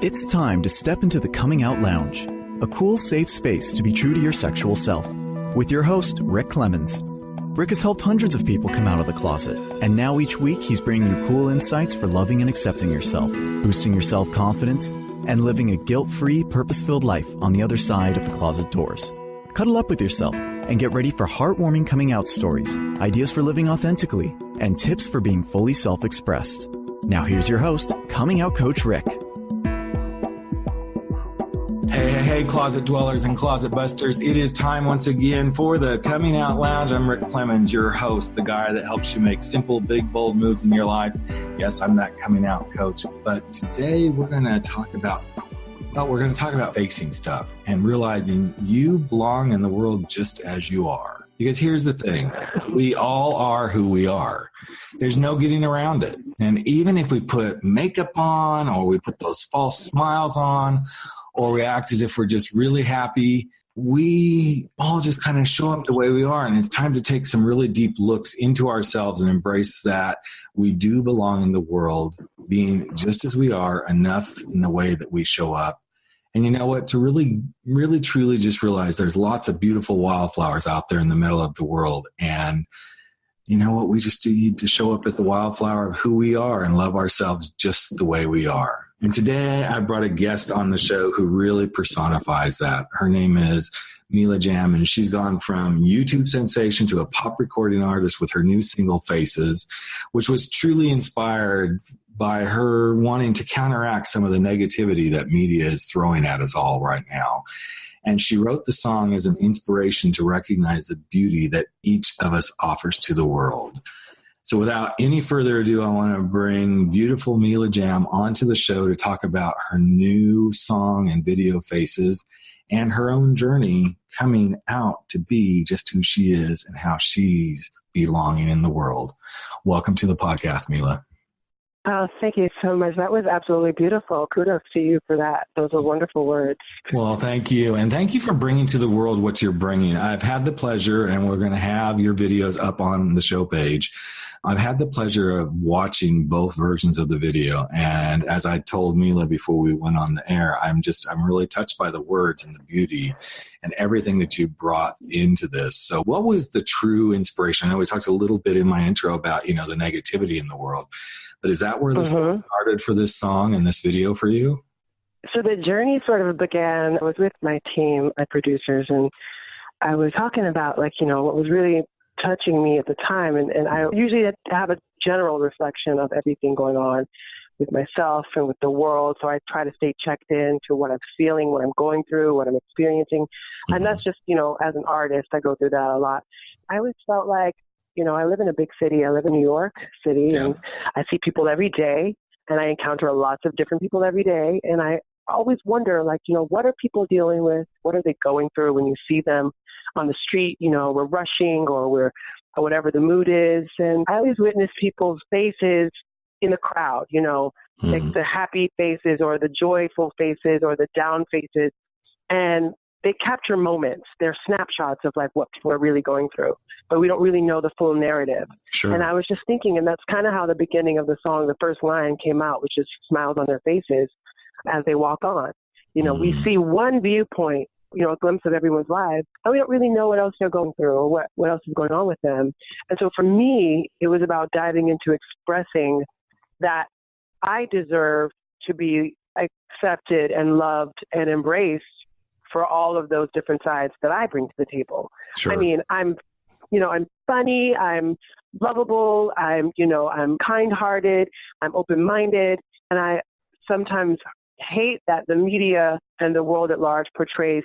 It's time to step into the Coming Out Lounge, a cool, safe space to be true to your sexual self. With your host, Rick Clemens. Rick has helped hundreds of people come out of the closet, and now each week he's bringing you cool insights for loving and accepting yourself, boosting your self-confidence, and living a guilt-free, purpose-filled life on the other side of the closet doors. Cuddle up with yourself and get ready for heartwarming coming out stories, ideas for living authentically, and tips for being fully self-expressed. Now here's your host, Coming Out Coach Rick. Hey, closet dwellers and closet busters. It is time once again for the Coming Out Lounge. I'm Rick Clemens, your host, the guy that helps you make simple, big, bold moves in your life. Yes, I'm that coming out coach. But today we're going to talk about facing stuff and realizing you belong in the world just as you are. Because here's the thing, we all are who we are. There's no getting around it. And even if we put makeup on or we put those false smiles on, or we act as if we're just really happy, we all just kind of show up the way we are. And it's time to take some really deep looks into ourselves and embrace that we do belong in the world, being just as we are, enough in the way that we show up. And you know what? To really, really, truly just realize there's lots of beautiful wildflowers out there in the middle of the world. And you know what? We just need to show up at the wildflower of who we are and love ourselves just the way we are. And today I brought a guest on the show who really personifies that. Her name is Mila Jam, and she's gone from YouTube sensation to a pop recording artist with her new single Faces, which was truly inspired by her wanting to counteract some of the negativity that media is throwing at us all right now. And she wrote the song as an inspiration to recognize the beauty that each of us offers to the world. So without any further ado, I want to bring beautiful Mila Jam onto the show to talk about her new song and video Faces and her own journey coming out to be just who she is and how she's belonging in the world. Welcome to the podcast, Mila. Oh, thank you so much. That was absolutely beautiful. Kudos to you for that. Those are wonderful words. Well, thank you. And thank you for bringing to the world what you're bringing. I've had the pleasure, and we're going to have your videos up on the show page. I've had the pleasure of watching both versions of the video. And as I told Mila before we went on the air, I'm really touched by the words and the beauty and everything that you brought into this. So what was the true inspiration? I know we talked a little bit in my intro about, the negativity in the world, but is that where this started for this song and this video for you? So the journey sort of began, I was with my team, my producers, and I was talking about what was really touching me at the time. And I usually have a general reflection of everything going on with myself and with the world. So I try to stay checked in to what I'm feeling, what I'm going through, what I'm experiencing. And that's just, as an artist, I go through that a lot. I always felt like, I live in a big city. I live in New York City, and I see people every day, and I encounter lots of different people every day. And I always wonder, what are people dealing with? What are they going through when you see them on the street? We're rushing or whatever the mood is. And I always witness people's faces in the crowd, like the happy faces or the joyful faces or the down faces. And they capture moments. They're snapshots of what people are really going through, but we don't really know the full narrative. Sure. And I was just thinking, and that's kind of how the beginning of the song, the first line came out, which is smiles on their faces as they walk on. We see one viewpoint, a glimpse of everyone's lives, and we don't really know what else they're going through or what else is going on with them. And so for me, it was about diving into expressing that I deserve to be accepted and loved and embraced for all of those different sides that I bring to the table. Sure. I mean, I'm funny, I'm lovable, I'm kind-hearted, I'm open-minded, and I sometimes hate that the media and the world at large portrays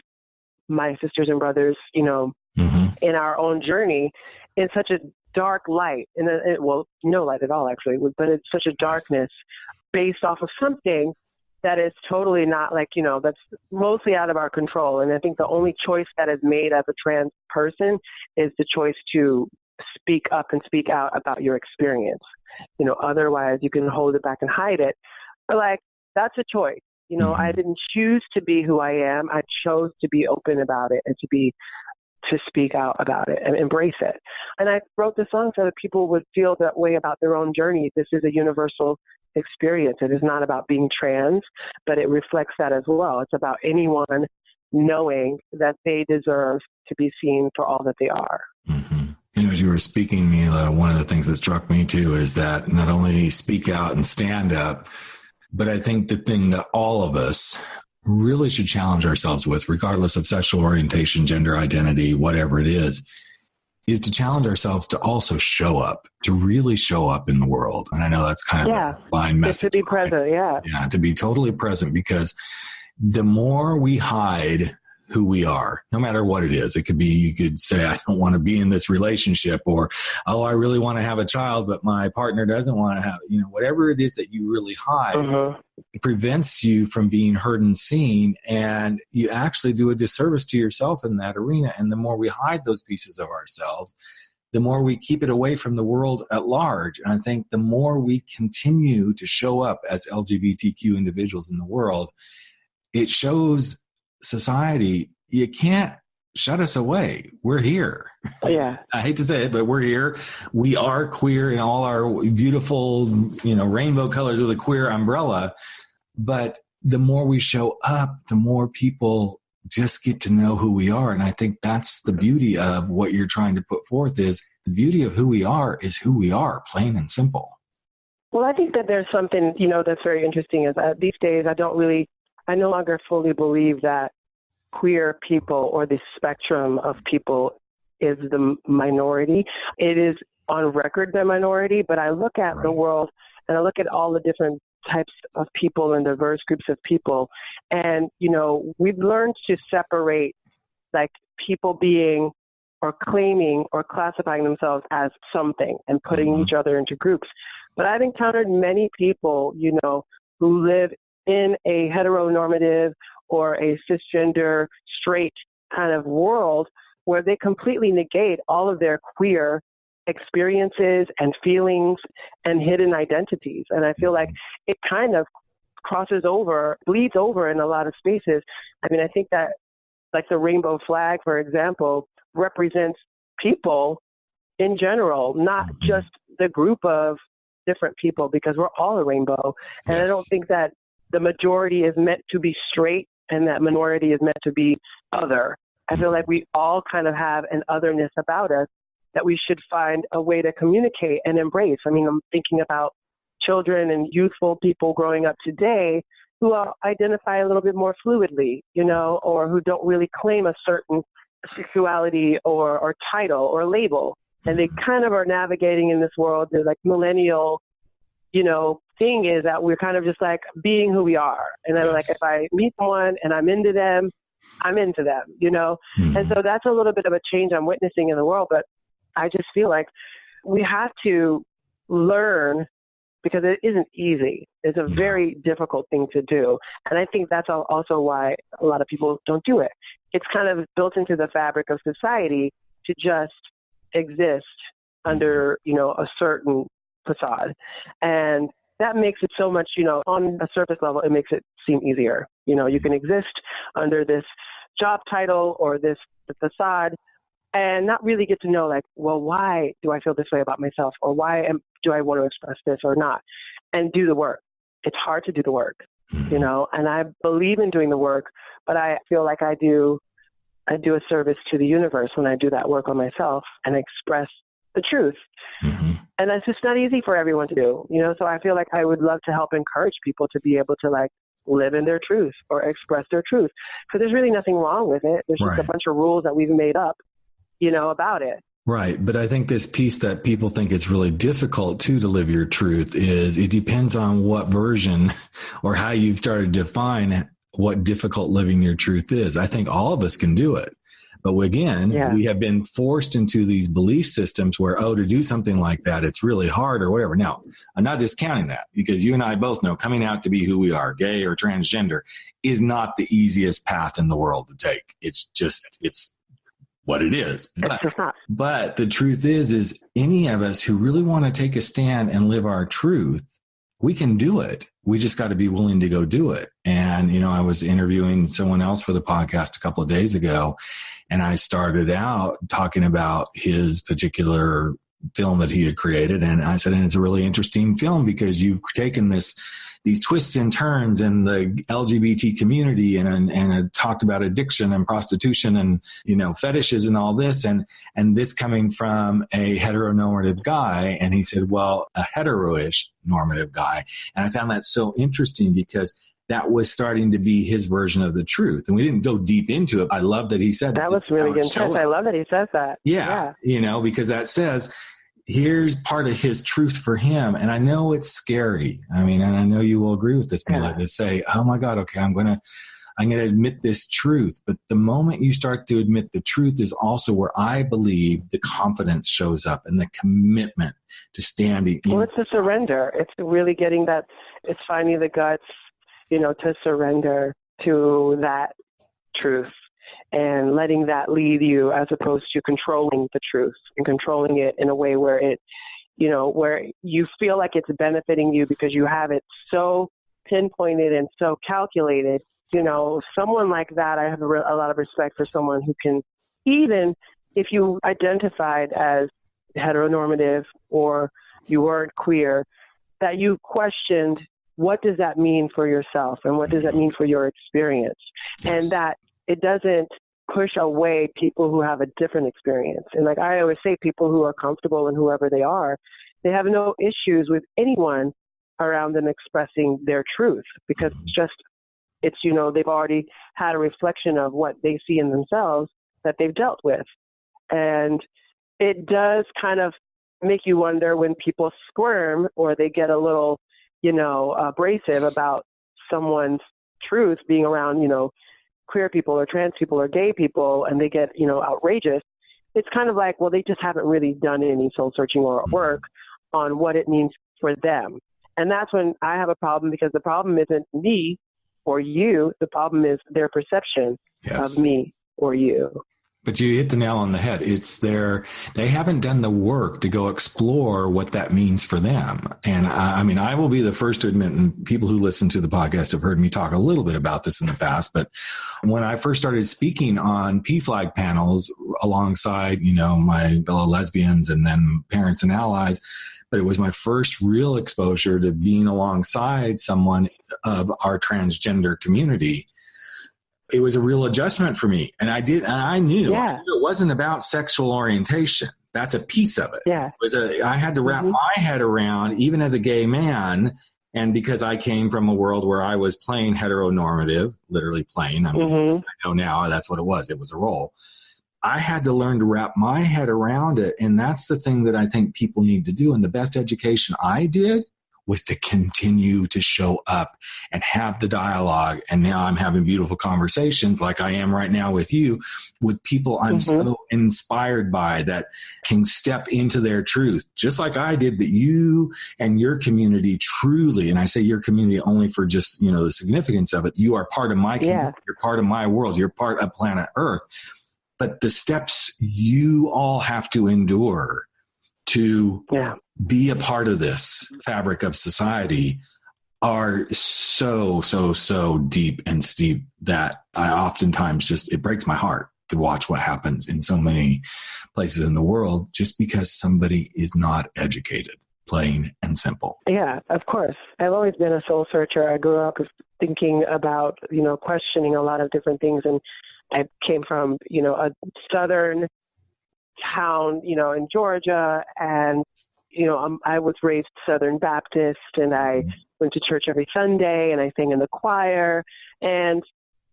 my sisters and brothers, in our own journey in such a dark light, no light at all, actually, but it's such a darkness based off of something that is totally not that's mostly out of our control. And I think the only choice that is made as a trans person is the choice to speak up and speak out about your experience. Otherwise you can hold it back and hide it. But that's a choice. I didn't choose to be who I am. I chose to be open about it and to speak out about it and embrace it. And I wrote the song so that people would feel that way about their own journey. This is a universal experience. It is not about being trans, but it reflects that as well. It's about anyone knowing that they deserve to be seen for all that they are. Mm-hmm. You know, as you were speaking, Mila, one of the things that struck me too is that not only speak out and stand up, but I think the thing that all of us really should challenge ourselves with, regardless of sexual orientation, gender identity, whatever it is to challenge ourselves to also show up, to really show up in the world. And I know that's kind of a fine message. To be present, Yeah, to be totally present, because the more we hide who we are, no matter what it is. It could be, you could say, I don't want to be in this relationship, or, oh, I really want to have a child, but my partner doesn't want to have, whatever it is that you really hide, it prevents you from being heard and seen. And you actually do a disservice to yourself in that arena. And the more we hide those pieces of ourselves, the more we keep it away from the world at large. And I think the more we continue to show up as LGBTQ individuals in the world, it shows society, you can't shut us away. We're here. Yeah. I hate to say it, but we're here. We are queer in all our beautiful, rainbow colors of the queer umbrella. But the more we show up, the more people just get to know who we are. And I think that's the beauty of what you're trying to put forth, is the beauty of who we are is who we are, plain and simple. Well, I think that there's something, that's very interesting is that these days I no longer fully believe that queer people or the spectrum of people is the minority. It is on record the minority, but I look at the world and I look at all the different types of people and diverse groups of people. And, we've learned to separate like people being or claiming or classifying themselves as something and putting each other into groups. But I've encountered many people, who live in a heteronormative or a cisgender straight kind of world where they completely negate all of their queer experiences and feelings and hidden identities. And I feel like it kind of bleeds over in a lot of spaces. I mean, I think that like the rainbow flag, for example, represents people in general, not just the group of different people, because we're all a rainbow. And I don't think that the majority is meant to be straight and that minority is meant to be other. I feel like we all kind of have an otherness about us that we should find a way to communicate and embrace. I mean, I'm thinking about children and youthful people growing up today who identify a little bit more fluidly, or who don't really claim a certain sexuality or title or label. And they kind of are navigating in this world. They're like millennial, thing is that we're kind of just like being who we are. And then like, if I meet someone and I'm into them, I'm into them, And so that's a little bit of a change I'm witnessing in the world. But I just feel like we have to learn, because it isn't easy. It's a very difficult thing to do. And I think that's also why a lot of people don't do it. It's kind of built into the fabric of society to just exist under, a certain facade. And that makes it so much, on a surface level, it makes it seem easier. You can exist under this job title or this facade and not really get to know, like, well, why do I feel this way about myself? Or do I want to express this or not? And do the work. It's hard to do the work, and I believe in doing the work, but I feel like I do a service to the universe when I do that work on myself and express the truth. And that's just not easy for everyone to do, so I feel like I would love to help encourage people to be able to like live in their truth or express their truth, because there's really nothing wrong with it. There's just a bunch of rules that we've made up, about it. Right. But I think this piece that people think it's really difficult to live your truth is it depends on what version or how you've started to define what difficult living your truth is. I think all of us can do it. But again, we have been forced into these belief systems where, to do something like that, it's really hard or whatever. Now, I'm not discounting that, because you and I both know coming out to be who we are, gay or transgender, is not the easiest path in the world to take. It's what it is. But the truth is any of us who really want to take a stand and live our truth, we can do it. We just got to be willing to go do it. And, I was interviewing someone else for the podcast a couple of days ago, and I started out talking about his particular film that he had created. And I said, and it's a really interesting film because you've taken these twists and turns in the LGBT community and talked about addiction and prostitution and, fetishes and all this. And this coming from a heteronormative guy. And he said, well, a heteroish normative guy. And I found that so interesting because that was starting to be his version of the truth. And we didn't go deep into it. I love that he said that was really intense. I love that he says that. Yeah. Because that says, here's part of his truth for him. And I know it's scary. I mean, and I know you will agree with this, Mila, to say, oh my God, okay, I'm going to admit this truth. But the moment you start to admit the truth is also where I believe the confidence shows up and the commitment to standing. Well, it's a surrender. It's really getting that, it's finding the guts, to surrender to that truth. And letting that lead you as opposed to controlling the truth and controlling it in a way where it, where you feel like it's benefiting you because you have it so pinpointed and so calculated. Someone like that, I have a lot of respect for someone who can, even if you identified as heteronormative or you weren't queer, that you questioned, what does that mean for yourself and what does that mean for your experience? Yes. And that it doesn't push away people who have a different experience. And like I always say, people who are comfortable in whoever they are, they have no issues with anyone around them expressing their truth because it's they've already had a reflection of what they see in themselves that they've dealt with. And it does kind of make you wonder when people squirm or they get a little, abrasive about someone's truth being around, queer people or trans people or gay people, and they get, outrageous. It's kind of like, well, they just haven't really done any soul searching or work on what it means for them. And that's when I have a problem, because the problem isn't me or you. The problem is their perception of me or you. But you hit the nail on the head. They haven't done the work to go explore what that means for them. And I will be the first to admit, and people who listen to the podcast have heard me talk a little bit about this in the past, but when I first started speaking on PFLAG panels alongside, my fellow lesbians and then parents and allies, but it was my first real exposure to being alongside someone of our transgender community. It was a real adjustment for me. And I knew it wasn't about sexual orientation. That's a piece of it. Yeah. I had to wrap my head around, even as a gay man, and because I came from a world where I was playing heteronormative, literally playing. I know now that's what it was. It was a role. I had to learn to wrap my head around it. And that's the thing that I think people need to do. And the best education I did was to continue to show up and have the dialogue. And now I'm having beautiful conversations like I am right now with you, with people I'm so inspired by that can step into their truth, just like I did, that you and your community truly, and I say your community only for just, the significance of it. You are part of my community. You're part of my world. You're part of planet Earth. But the steps you all have to endure to be a part of this fabric of society are so, so, so deep and steep that I oftentimes it breaks my heart to watch what happens in so many places in the world just because somebody is not educated, plain and simple. Yeah, of course. I've always been a soul searcher. I grew up thinking about, questioning a lot of different things. And I came from, a southern town, in Georgia, and I was raised Southern Baptist, and I went to church every Sunday, and I sang in the choir, and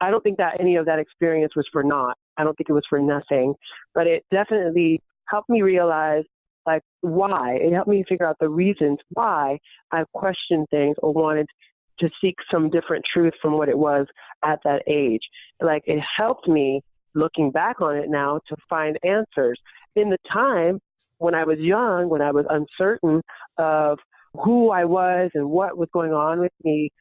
I don't think that any of that experience was for naught. I don't think it was for nothing, but it definitely helped me realize, like, why. It helped me figure out the reasons why I questioned things or wanted to seek some different truth from what it was at that age. Like, it helped me, looking back on it now, to find answers. In the time when I was young, when I was uncertain of who I was and what was going on with me,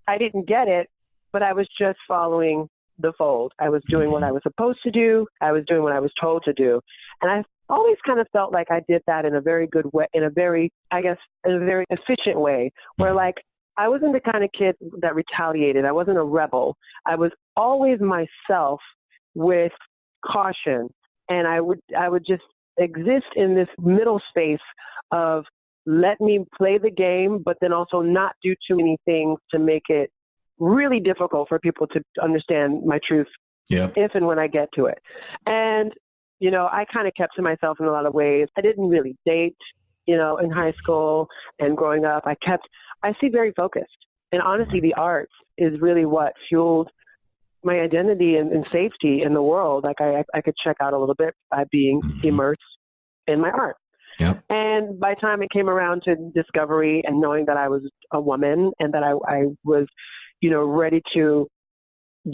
I didn't get it, but I was just following the fold. I was doing what I was supposed to do. I was doing what I was told to do. And I always kind of felt like I did that in a very good way, in a very efficient way, where, like, I wasn't the kind of kid that retaliated. I wasn't a rebel. I was always myself with caution. And I would just exist in this middle space of let me play the game, but then also not do too many things to make it really difficult for people to understand my truth if and when I get to it. And, I kind of kept to myself in a lot of ways. I didn't really date, in high school and growing up. I stayed very focused. And honestly, the arts is really what fueled my identity and safety in the world. Like I could check out a little bit by being immersed in my art. Yep. And by the time it came around to discovery and knowing that I was a woman and that I was, ready to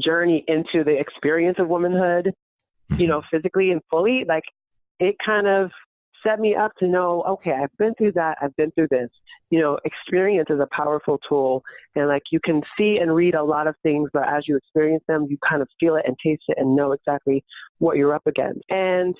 journey into the experience of womanhood, physically and fully, like it kind of set me up to know, okay, I've been through that. I've been through this. Experience is a powerful tool. And like you can see and read a lot of things, but as you experience them, you kind of feel it and taste it and know exactly what you're up against. And,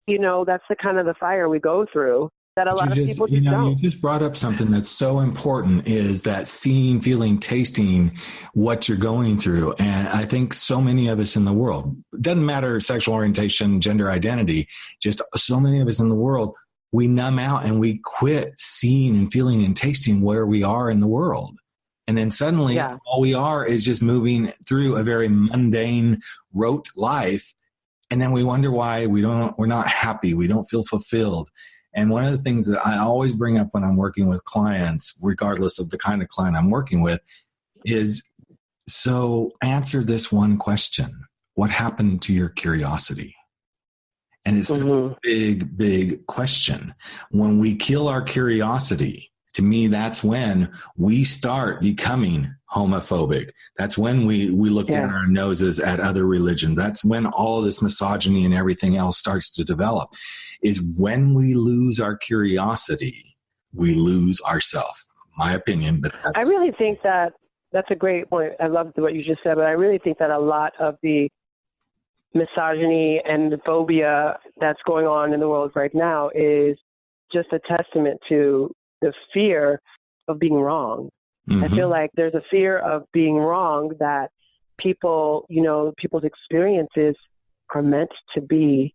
that's the kind of the fire we go through that a lot of people just don't. You just brought up something that's so important, is that seeing, feeling, tasting what you're going through. And I think so many of us in the world, doesn't matter sexual orientation, gender identity, just so many of us in the world, we numb out and we quit seeing and feeling and tasting where we are in the world. And then suddenly all we are is just moving through a very mundane, rote life. And then we wonder why we're not happy. We don't feel fulfilled. And one of the things that I always bring up when I'm working with clients, regardless of the kind of client I'm working with, is, so answer this one question. What happened to your curiosity? And it's a big, big question. When we kill our curiosity, to me, that's when we start becoming homophobic. That's when we look down our noses at other religions. That's when all this misogyny and everything else starts to develop, is when we lose our curiosity, we lose ourselves. My opinion. But I really think that's a great point. I love what you just said, but I really think that a lot of the misogyny and the phobia that's going on in the world right now is just a testament to the fear of being wrong. I feel like there's a fear of being wrong that people's experiences are meant to be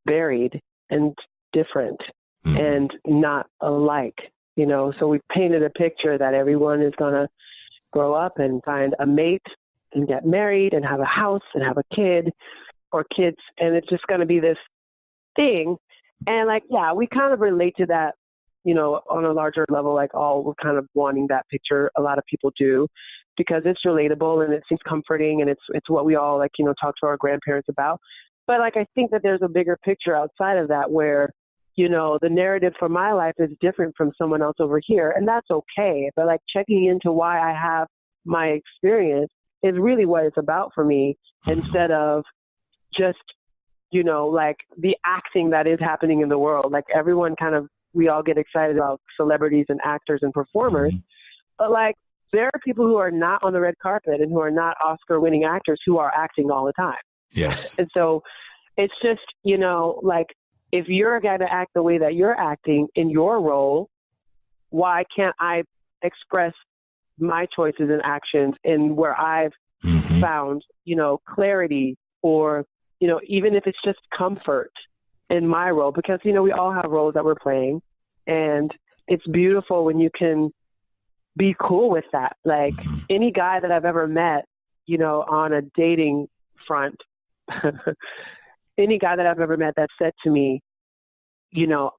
varied and different and not alike, so we've painted a picture that everyone is going to grow up and find a mate and get married and have a house and have a kid or kids. And it's just going to be this thing. And we kind of relate to that, on a larger level, we're kind of wanting that picture. A lot of people do, because it's relatable and it seems comforting, and it's what we all talk to our grandparents about. But I think that there's a bigger picture outside of that where, the narrative for my life is different from someone else over here. And that's okay. But checking into why I have my experience is really what it's about for me, instead of just, the acting that is happening in the world. Everyone we all get excited about celebrities and actors and performers, but there are people who are not on the red carpet and who are not Oscar-winning actors who are acting all the time. Yes. And so it's just, if you're going to act the way that you're acting in your role, why can't I express my choices and actions in where I've found, clarity, or, even if it's just comfort in my role, because, we all have roles that we're playing, and it's beautiful when you can be cool with that. Any guy that I've ever met, on a dating front, any guy that I've ever met that said to me,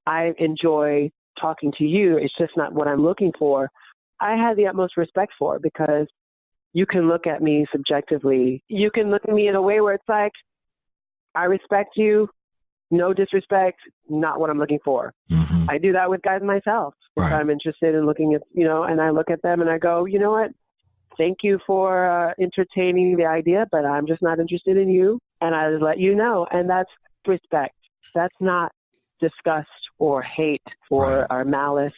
I enjoy talking to you, it's just not what I'm looking for, I had the utmost respect for, because you can look at me subjectively. You can look at me in a way where it's I respect you, no disrespect, not what I'm looking for. I do that with guys myself. If I'm interested in looking at, and I look at them and I go, you know what? Thank you for entertaining the idea, but I'm just not interested in you. And I just let you know. And that's respect. That's not disgust or hate or malice.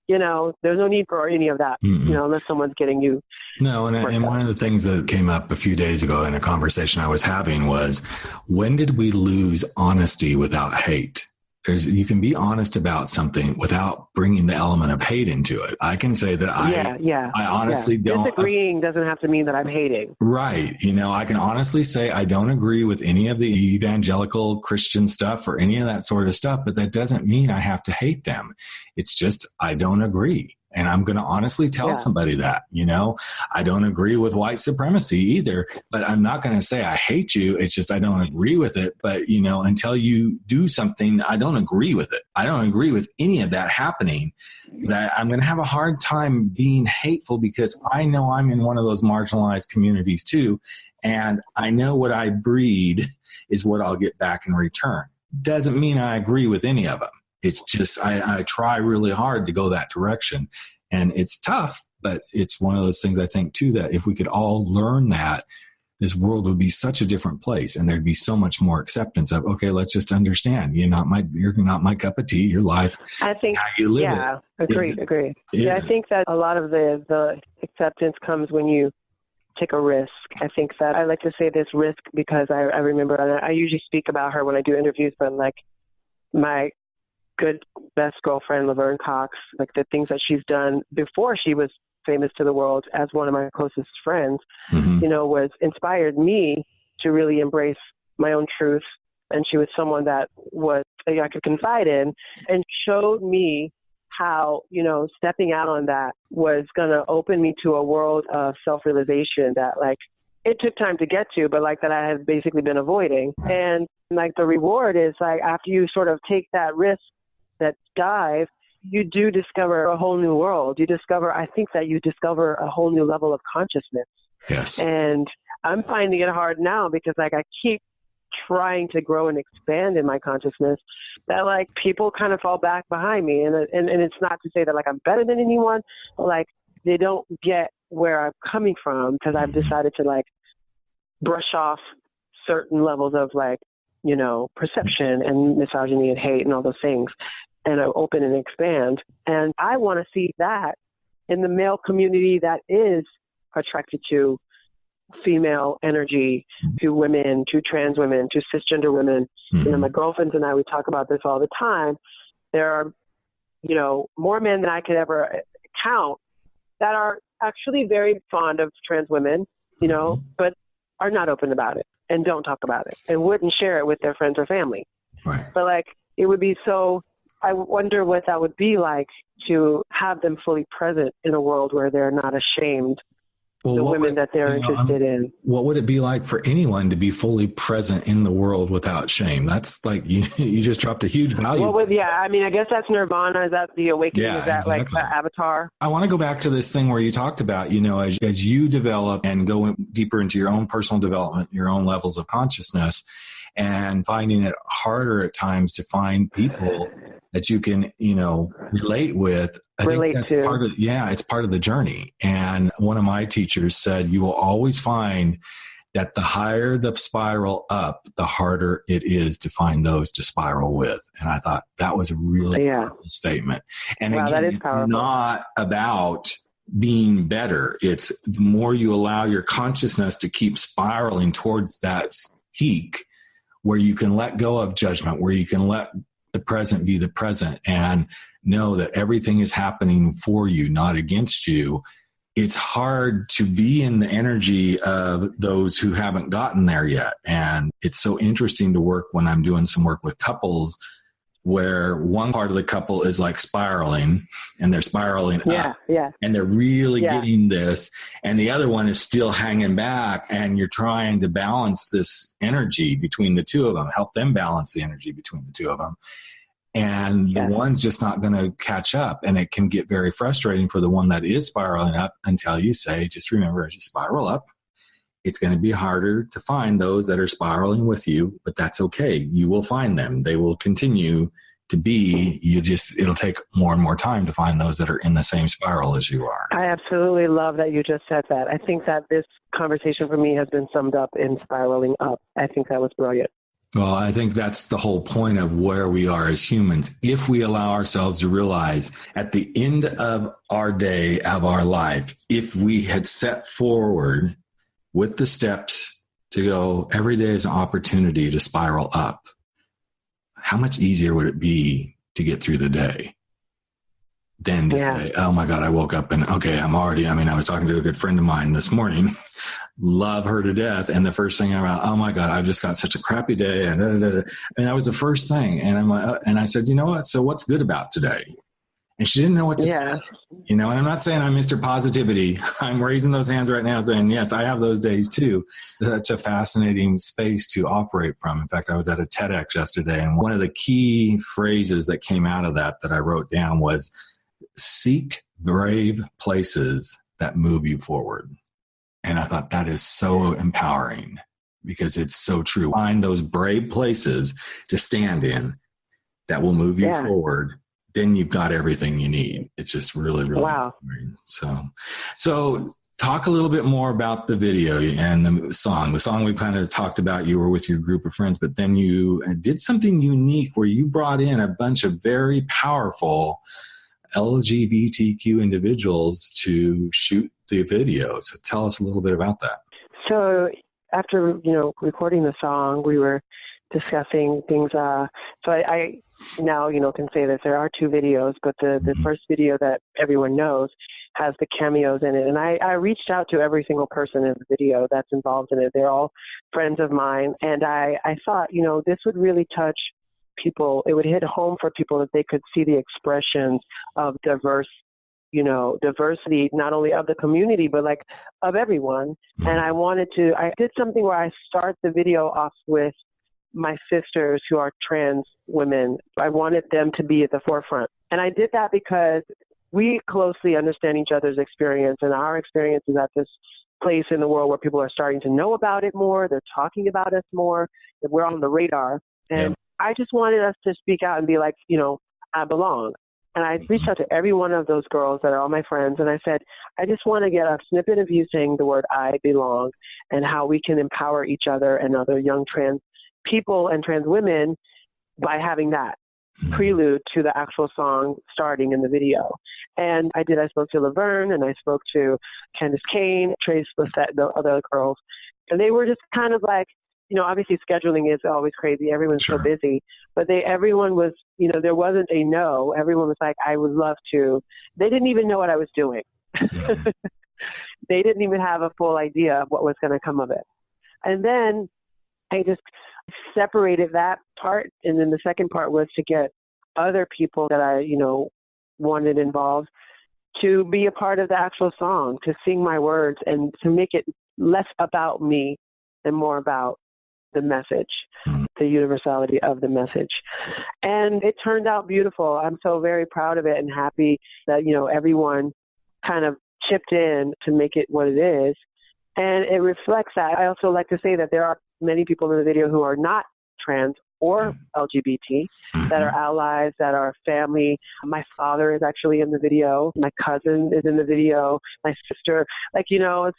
There's no need for any of that, unless someone's getting you. No, and one of the things that came up a few days ago in a conversation I was having was, when did we lose honesty without hate? you can be honest about something without bringing the element of hate into it. I can say that I honestly don't. Disagreeing doesn't have to mean that I'm hating. Right. I can honestly say I don't agree with any of the evangelical Christian stuff or any of that sort of stuff, but that doesn't mean I have to hate them. It's just, I don't agree. And I'm going to honestly tell somebody that, I don't agree with white supremacy either, but I'm not going to say I hate you. It's just, I don't agree with it. But, until you do something, I don't agree with it. I don't agree with any of that happening. That I'm going to have a hard time being hateful because I know I'm in one of those marginalized communities too. And I know what I breed is what I'll get back in return. Doesn't mean I agree with any of them. It's just, I try really hard to go that direction, and it's tough, but it's one of those things I think too, that if we could all learn that, this world would be such a different place, and there'd be so much more acceptance of, okay, let's just understand you're not my cup of tea, your life, I think, how you live it. Agree. Yeah, I think that a lot of the acceptance comes when you take a risk. I think that I like to say this risk because I remember, and I usually speak about her when I do interviews, but like my good best girlfriend, Laverne Cox, like the things that she's done before she was famous to the world as one of my closest friends, was inspired me to really embrace my own truth. And she was someone that I could confide in, and showed me how, stepping out on that was going to open me to a world of self-realization that it took time to get to, but that I had basically been avoiding. And the reward is after you sort of take that risk, that dive, you do discover a whole new world. I think that you discover a whole new level of consciousness. Yes. And I'm finding it hard now because I keep trying to grow and expand in my consciousness that people kind of fall back behind me. And it's not to say that I'm better than anyone, but they don't get where I'm coming from because I've decided to brush off certain levels of perception and misogyny and hate and all those things, and I open and expand. And I want to see that in the male community that is attracted to female energy, to women, to trans women, to cisgender women. Mm-hmm. My girlfriends and I, we talk about this all the time. There are, more men than I could ever count that are actually very fond of trans women, but are not open about it and don't talk about it and wouldn't share it with their friends or family. Right. But it would be so, I wonder what that would be like to have them fully present in a world where they're not ashamed the women that they're interested in. What would it be like for anyone to be fully present in the world without shame? That's you just dropped a huge value. I guess that's nirvana. Is that the awakening? Yeah, is that exactly. The avatar? I want to go back to this thing where you talked about, as you develop and go deeper into your own personal development, your own levels of consciousness, and finding it harder at times to find people that you can, relate with. I think that's it's part of the journey. And one of my teachers said, you will always find that the higher the spiral up, the harder it is to find those to spiral with. And I thought that was a really powerful statement. And again, that is powerful. It's not about being better. It's the more you allow your consciousness to keep spiraling towards that peak where you can let go of judgment, where you can let the present be the present and know that everything is happening for you, not against you. It's hard to be in the energy of those who haven't gotten there yet. And it's so interesting to work when I'm doing some work with couples where one part of the couple is spiraling and they're spiraling up and they're really getting this. And the other one is still hanging back, and you're trying to balance this energy between the two of them, help them balance the energy between the two of them. And the one's just not going to catch up. And it can get very frustrating for the one that is spiraling up until you say, just remember, as you spiral up, it's going to be harder to find those that are spiraling with you, but that's okay. You will find them. They will continue to be. It'll take more and more time to find those that are in the same spiral as you are. I absolutely love that you just said that. I think that this conversation for me has been summed up in spiraling up. I think that was brilliant. Well, I think that's the whole point of where we are as humans. If we allow ourselves to realize at the end of our day, of our life, if we had set forward with the steps to go, every day is an opportunity to spiral up. how much easier would it be to get through the day than to say, oh my God, I woke up and okay, I was talking to a good friend of mine this morning, love her to death. And the first thing oh my God, I've just got such a crappy day. And that was the first thing. And I'm like, and I said, you know what? So what's good about today? And she didn't know what to say, and I'm not saying I'm Mr. Positivity. I'm raising those hands right now saying, yes, I have those days too. That's a fascinating space to operate from. In fact, I was at a TEDx yesterday, and one of the key phrases that came out of that I wrote down was, seek brave places that move you forward. And I thought that is so empowering because it's so true. Find those brave places to stand in that will move you forward. Then you've got everything you need. It's just really, really empowering. So talk a little bit more about the video and the song. The song we kind of talked about, you were with your group of friends, but then you did something unique where you brought in a bunch of very powerful LGBTQ individuals to shoot the video. So tell us a little bit about that. So after, recording the song, we were discussing things. So I now, can say that there are 2 videos, but the first video that everyone knows has the cameos in it. And I reached out to every single person in the video that's involved in it. They're all friends of mine. And I thought, this would really touch people. It would hit home for people that they could see the expressions of diversity, not only of the community, but like of everyone. And I did something where I start the video off with my sisters who are trans women. I wanted them to be at the forefront. And I did that because we closely understand each other's experience, and our experience is at this place in the world where people are starting to know about it more. They're talking about us more, that we're on the radar. And I just wanted us to speak out and be like, I belong. And I reached out to every one of those girls that are all my friends. And I said, I just want to get a snippet of you saying the word I belong and how we can empower each other and other young trans people and trans women by having that prelude to the actual song starting in the video. And I spoke to Laverne, and I spoke to Candace Kane, Trace Lissette, the other girls. And they were just kind of like, obviously scheduling is always crazy. Everyone's so busy. But everyone was, there wasn't a no. Everyone was like, I would love to. They didn't even know what I was doing. They didn't even have a full idea of what was going to come of it. And then I just separated that part. And then the second part was to get other people that I, wanted involved to be a part of the actual song, to sing my words and to make it less about me and more about the message, the universality of the message. And it turned out beautiful. I'm so very proud of it and happy that, everyone kind of chipped in to make it what it is. And it reflects that. I also like to say that there are many people in the video who are not trans or LGBT, that are allies, that are family. My father is actually in the video. My cousin is in the video. My sister,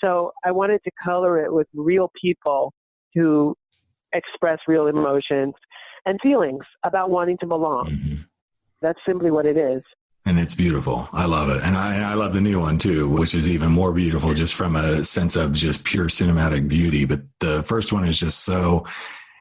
so I wanted to color it with real people who express real emotions and feelings about wanting to belong. That's simply what it is. And it's beautiful. I love it. And I love the new one too, which is even more beautiful just from a sense of just pure cinematic beauty. But the first one is just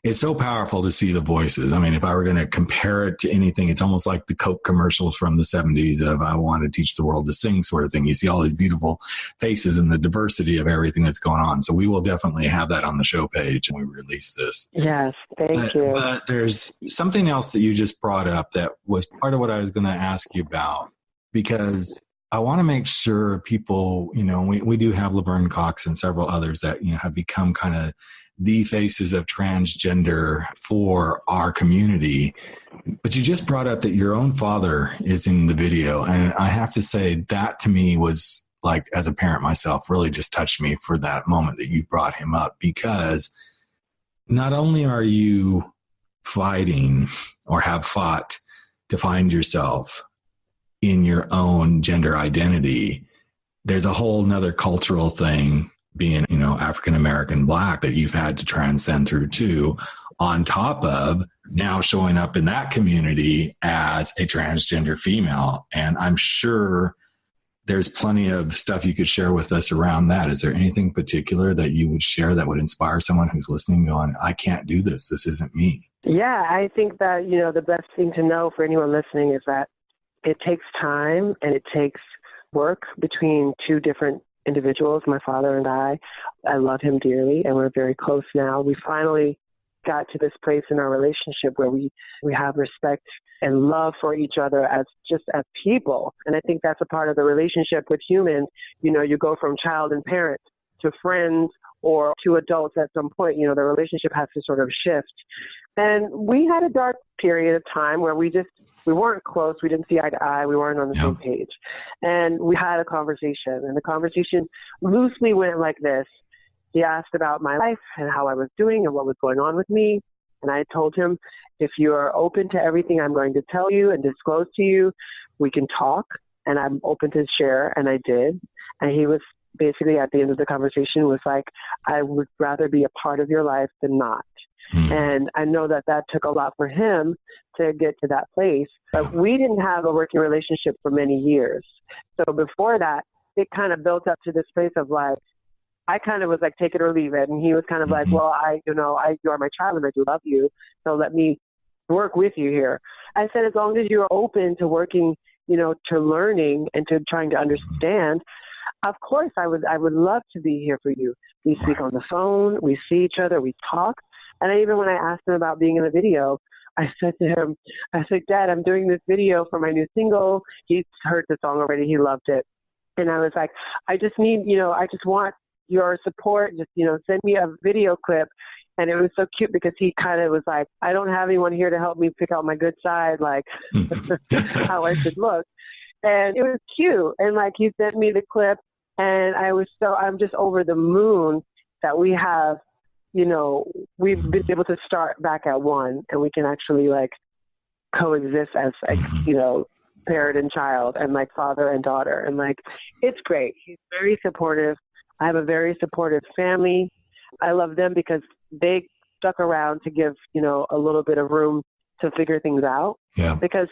it's so powerful to see the voices. I mean, if I were going to compare it to anything, it's almost like the Coke commercials from the 70s of I want to teach the world to sing sort of thing. You see all these beautiful faces and the diversity of everything that's going on. So we will definitely have that on the show page when we release this. Yes, thank you. But there's something else that you just brought up that was part of what I was going to ask you about, because I want to make sure people, we do have Laverne Cox and several others that, have become kind of the faces of transgender for our community. But you just brought up that your own father is in the video. And I have to say that to me was like, as a parent myself, really just touched me for that moment that you brought him up, because not only are you fighting or have fought to find yourself in your own gender identity, there's a whole nother cultural thing being, African-American Black that you've had to transcend through too, on top of now showing up in that community as a transgender female. And I'm sure there's plenty of stuff you could share with us around that. Is there anything particular that you would share that would inspire someone who's listening going, I can't do this. This isn't me. Yeah, I think that, the best thing to know for anyone listening is that it takes time and it takes work between two different individuals, my father and I. I love him dearly and we're very close now. We finally got to this place in our relationship where we have respect and love for each other as people. And I think that's a part of the relationship with humans. You go from child and parent to friends or to adults at some point. The relationship has to sort of shift. And we had a dark period of time where we weren't close. We didn't see eye to eye. We weren't on the same page. And we had a conversation, and the conversation loosely went like this. He asked about my life and how I was doing and what was going on with me. And I told him, if you are open to everything I'm going to tell you and disclose to you, we can talk, and I'm open to share. And I did. And he was basically at the end of the conversation was like, I would rather be a part of your life than not. And I know that took a lot for him to get to that place. But we didn't have a working relationship for many years. So before that, it kind of built up to this place of like, I kind of was like, take it or leave it. And he was kind of like, well, you are my child and I do love you. So let me work with you here. I said, as long as you're open to working, to learning and to trying to understand, of course I would love to be here for you. We speak on the phone, we see each other, we talk. And even when I asked him about being in the video, I said to him, Dad, I'm doing this video for my new single. He's heard the song already. He loved it. And I was like, I just need, I just want your support. Just, send me a video clip. And it was so cute because he kind of was like, I don't have anyone here to help me pick out my good side, like how I should look. And it was cute. And like he sent me the clip and I'm just over the moon that we have, we've been able to start back at one and we can actually like coexist as like, parent and child and like father and daughter. And like, it's great. He's very supportive. I have a very supportive family. I love them because they stuck around to give, a little bit of room to figure things out. Yeah. Because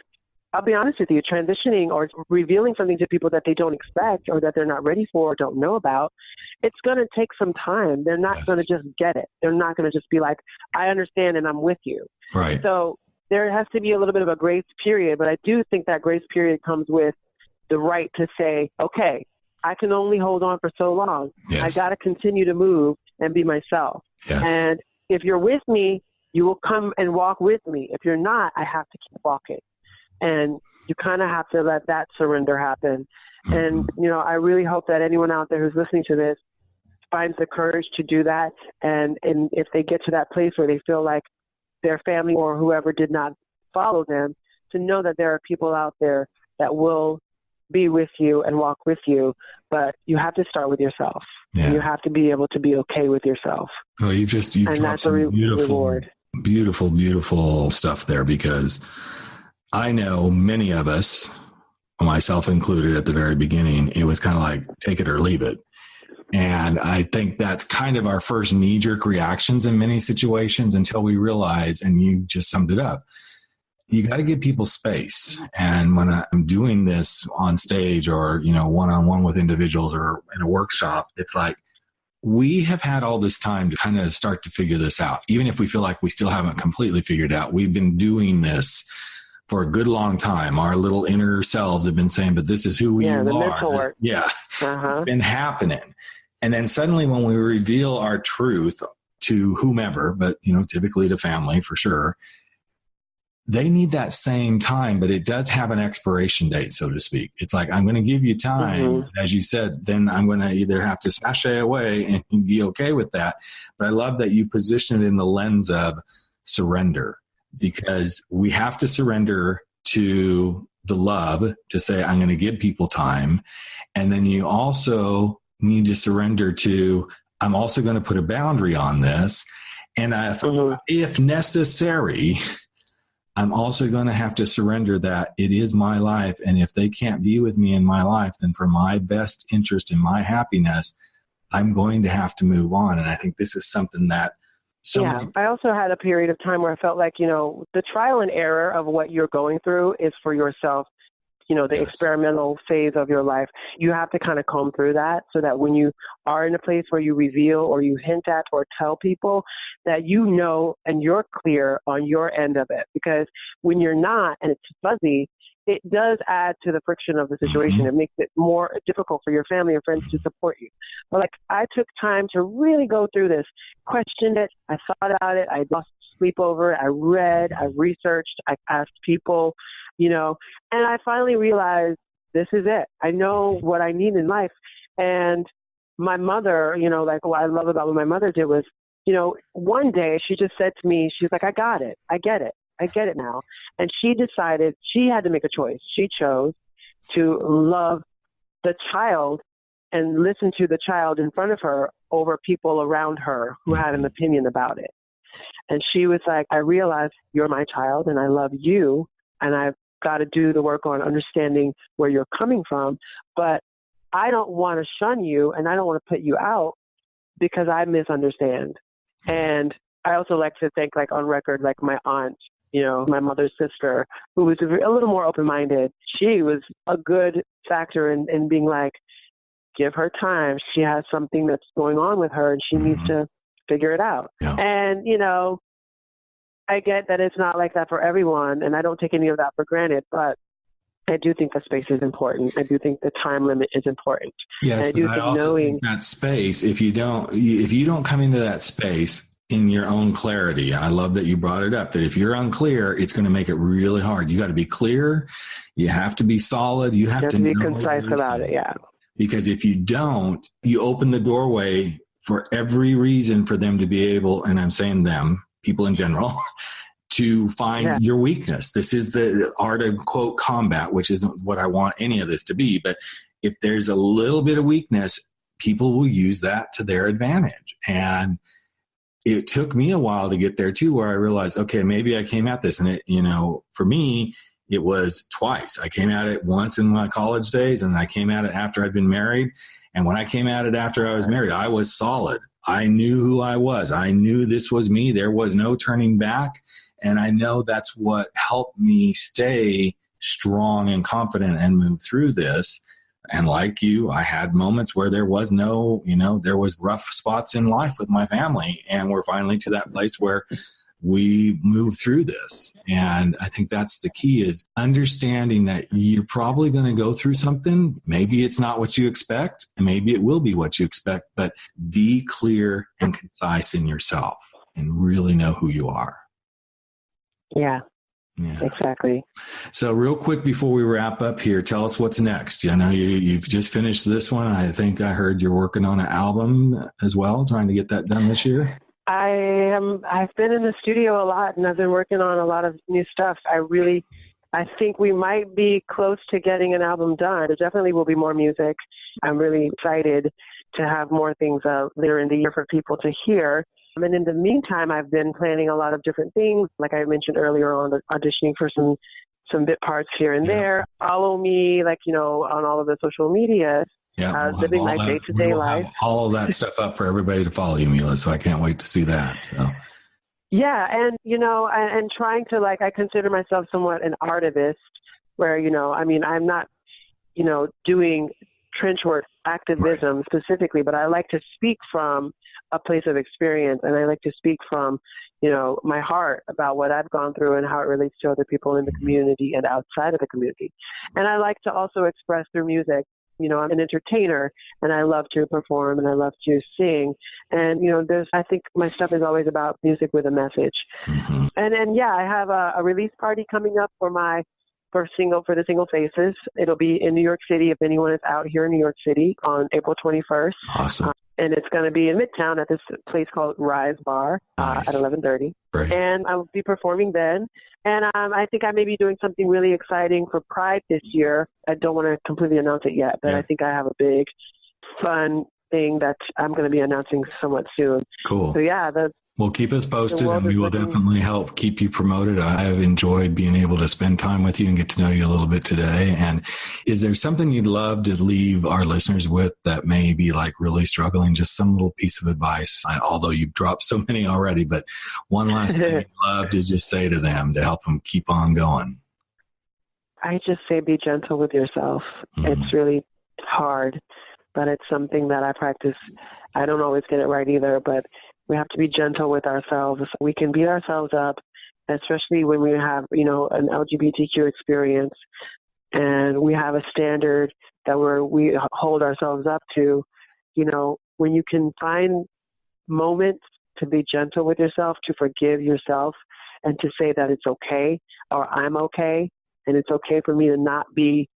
I'll be honest with you, transitioning or revealing something to people that they don't expect or that they're not ready for or don't know about, it's going to take some time. They're not going to just get it. They're not going to just be like, I understand and I'm with you. Right. So there has to be a little bit of a grace period, but I do think that grace period comes with the right to say, okay, I can only hold on for so long. Yes. I got to continue to move and be myself. Yes. And if you're with me, you will come and walk with me. If you're not, I have to keep walking. And you kind of have to let that surrender happen. And, I really hope that anyone out there who's listening to this finds the courage to do that. And if they get to that place where they feel like their family or whoever did not follow them, to know that there are people out there that will be with you and walk with you, but you have to start with yourself. Yeah. And you have to be able to be okay with yourself. Well, you've dropped some beautiful stuff there, because I know many of us, myself included at the very beginning, it was kind of like take it or leave it. And I think that's kind of our first knee-jerk reactions in many situations until we realize, and you just summed it up, you got to give people space. And when I'm doing this on stage or, one-on-one with individuals or in a workshop, it's like we have had all this time to kind of start to figure this out. Even if we feel like we still haven't completely figured out, we've been doing this for a good long time. Our little inner selves have been saying, but this is who we are. The mental work. Yeah. It's been happening. And then suddenly when we reveal our truth to whomever, but, typically to family for sure, they need that same time, but it does have an expiration date, so to speak. It's like, I'm going to give you time. As you said, then I'm going to either have to sashay away and be okay with that. But I love that you position it in the lens of surrender, because we have to surrender to the love to say, I'm going to give people time. And then you also need to surrender to, I'm also going to put a boundary on this. And if necessary, I'm also going to have to surrender that it is my life. And if they can't be with me in my life, then for my best interest in my happiness, I'm going to have to move on. And I think this is something that I also had a period of time where I felt like, the trial and error of what you're going through is for yourself the experimental phase of your life. You have to kind of comb through that so that when you are in a place where you reveal or you hint at or tell people that and you're clear on your end of it. Because when you're not and it's fuzzy, it does add to the friction of the situation. It makes it more difficult for your family and friends to support you. But like, I took time to really go through this, questioned it, I thought about it, I lost sleep over it, I read, I researched, I asked people, and I finally realized this is it. I know what I need in life. And my mother, like what I love about what my mother did was, one day she just said to me, she's like, I got it. I get it. I get it now. And she decided she had to make a choice. She chose to love the child and listen to the child in front of her over people around her who had an opinion about it. And she was like, I realized you're my child and I love you, and I've got to do the work on understanding where you're coming from, but I don't want to shun you and I don't want to put you out because I misunderstand. And I also like to think, like, on record, like my aunt, my mother's sister, who was a little more open-minded, she was a good factor in being like, give her time. She has something that's going on with her and she needs to figure it out. Yeah. And, I get that it's not like that for everyone, and I don't take any of that for granted, but I do think the space is important. I do think the time limit is important. Yes, but I also think that space, if you don't come into that space in your own clarity, I love that you brought it up, that if you're unclear, it's going to make it really hard. You got to be clear. You have to be solid. You have to be concise about it. Yeah. Because if you don't, you open the doorway for every reason for them to be able, and I'm saying them, people in general, to find your weakness. This is the art of, quote, combat, which isn't what I want any of this to be. But if there's a little bit of weakness, people will use that to their advantage. And it took me a while to get there too, where I realized, okay, maybe I came at this. And it, for me, it was twice. I came at it once in my college days, and I came at it after I'd been married. And when I came at it after I was married, I was solid. I knew who I was. I knew this was me. There was no turning back. And I know that's what helped me stay strong and confident and move through this. And like you, I had moments where there was there was rough spots in life with my family. And we're finally to that place where we move through this. And I think that's the key, is understanding that you're probably going to go through something. Maybe it's not what you expect, and maybe it will be what you expect, but be clear and concise in yourself and really know who you are. Yeah. Exactly. So real quick before we wrap up here, tell us what's next. I know you've just finished this one. I think I heard you're working on an album as well, trying to get that done this year. I've been in the studio a lot, and I've been working on a lot of new stuff. I think we might be close to getting an album done. There definitely will be more music. I'm really excited to have more things later in the year for people to hear. And in the meantime, I've been planning a lot of different things. Like I mentioned earlier on, auditioning for some bit parts here and there. Follow me, on all of the social media. Yeah, living my day-to-day life. All of that stuff up for everybody to follow you, Mila. So I can't wait to see that. So. Yeah, and and trying to, I consider myself somewhat an artivist, where I'm not doing trench work activism specifically, but I like to speak from a place of experience, and I like to speak from my heart about what I've gone through and how it relates to other people in the community and outside of the community. And I like to also express through music. I'm an entertainer, and I love to perform, and I love to sing. And, I think my stuff is always about music with a message. Mm-hmm. And I have a release party coming up for the Single Faces. It'll be in New York City, if anyone is out here in New York City, on April 21st. Awesome. And it's going to be in Midtown at this place called Rise Bar at 11:30. Great. And I will be performing then. And I think I may be doing something really exciting for Pride this year. I don't want to completely announce it yet, but I think I have a big, fun thing that I'm going to be announcing somewhat soon. Cool. So well, keep us posted, and we will definitely help keep you promoted. I have enjoyed being able to spend time with you and get to know you a little bit today. And is there something you'd love to leave our listeners with that may be really struggling? Just some little piece of advice, although you've dropped so many already, but one last thing you'd love to just say to them to help them keep on going. I just say be gentle with yourself. It's really hard, but it's something that I practice. I don't always get it right either, but we have to be gentle with ourselves. We can beat ourselves up, especially when we have, an LGBTQ experience and we have a standard that we hold ourselves up to. When you can find moments to be gentle with yourself, to forgive yourself, and to say that it's okay, or I'm okay, and it's okay for me to not be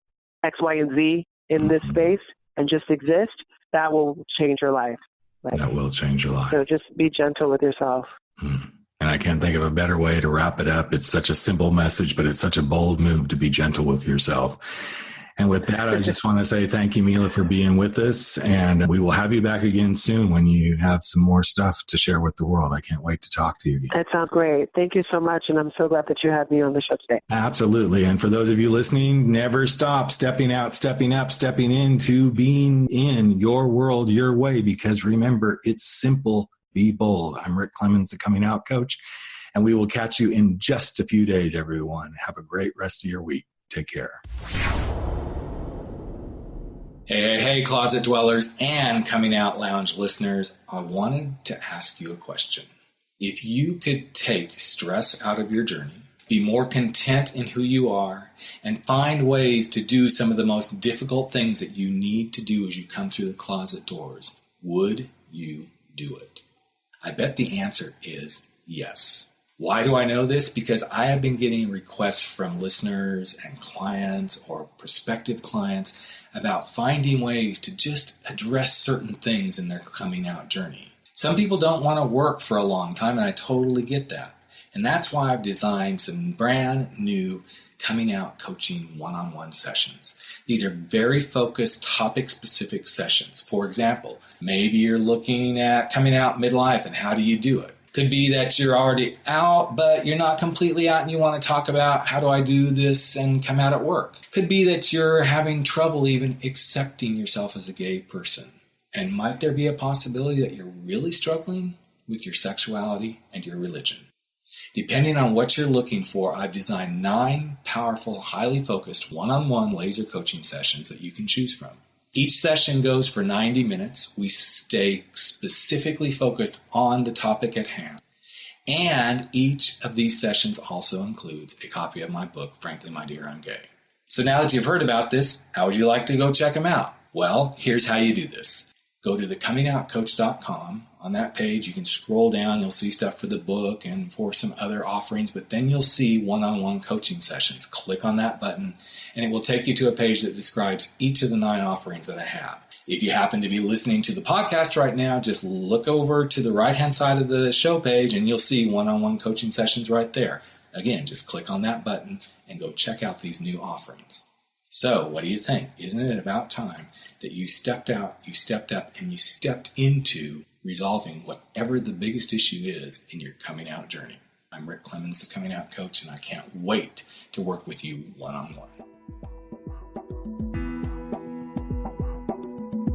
X, Y, and Z in this space and just exist, that will change your life. That will change your life. So just be gentle with yourself. And I can't think of a better way to wrap it up. It's such a simple message, but it's such a bold move to be gentle with yourself. And with that, I just want to say thank you, Mila, for being with us. And we will have you back again soon when you have some more stuff to share with the world. I can't wait to talk to you again. That sounds great. Thank you so much. And I'm so glad that you had me on the show today. Absolutely. And for those of you listening, never stop stepping out, stepping up, stepping into being in your world, your way. Because remember, it's simple. Be bold. I'm Rick Clemens, the Coming Out Coach. And we will catch you in just a few days, everyone. Have a great rest of your week. Take care. Hey, Closet Dwellers and Coming Out Lounge listeners, I wanted to ask you a question. If you could take stress out of your journey, be more content in who you are, and find ways to do some of the most difficult things that you need to do as you come through the closet doors, would you do it? I bet the answer is yes. Why do I know this? Because I have been getting requests from listeners and clients or prospective clients about finding ways to just address certain things in their coming out journey. Some people don't want to work for a long time, and I totally get that. And that's why I've designed some brand new coming out coaching one-on-one sessions. These are very focused, topic-specific sessions. For example, maybe you're looking at coming out midlife and how do you do it? Could be that you're already out, but you're not completely out and you want to talk about how do I do this and come out at work. Could be that you're having trouble even accepting yourself as a gay person. And might there be a possibility that you're really struggling with your sexuality and your religion? Depending on what you're looking for, I've designed 9 powerful, highly focused one-on-one laser coaching sessions that you can choose from. Each session goes for 90 minutes. We stay specifically focused on the topic at hand. And each of these sessions also includes a copy of my book, Frankly, My Dear, I'm Gay. So now that you've heard about this, how would you like to go check them out? Well, here's how you do this. Go to thecomingoutcoach.com. On that page, you can scroll down. You'll see stuff for the book and for some other offerings, but then you'll see one-on-one coaching sessions. Click on that button, and it will take you to a page that describes each of the 9 offerings that I have. If you happen to be listening to the podcast right now, just look over to the right-hand side of the show page, and you'll see one-on-one coaching sessions right there. Again, just click on that button and go check out these new offerings. So, what do you think? Isn't it about time that you stepped out, you stepped up, and you stepped into resolving whatever the biggest issue is in your coming out journey? I'm Rick Clemens, the Coming Out Coach, and I can't wait to work with you one-on-one.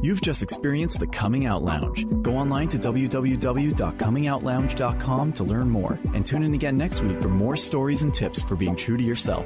You've just experienced the Coming Out Lounge. Go online to www.comingoutlounge.com to learn more, and tune in again next week for more stories and tips for being true to yourself.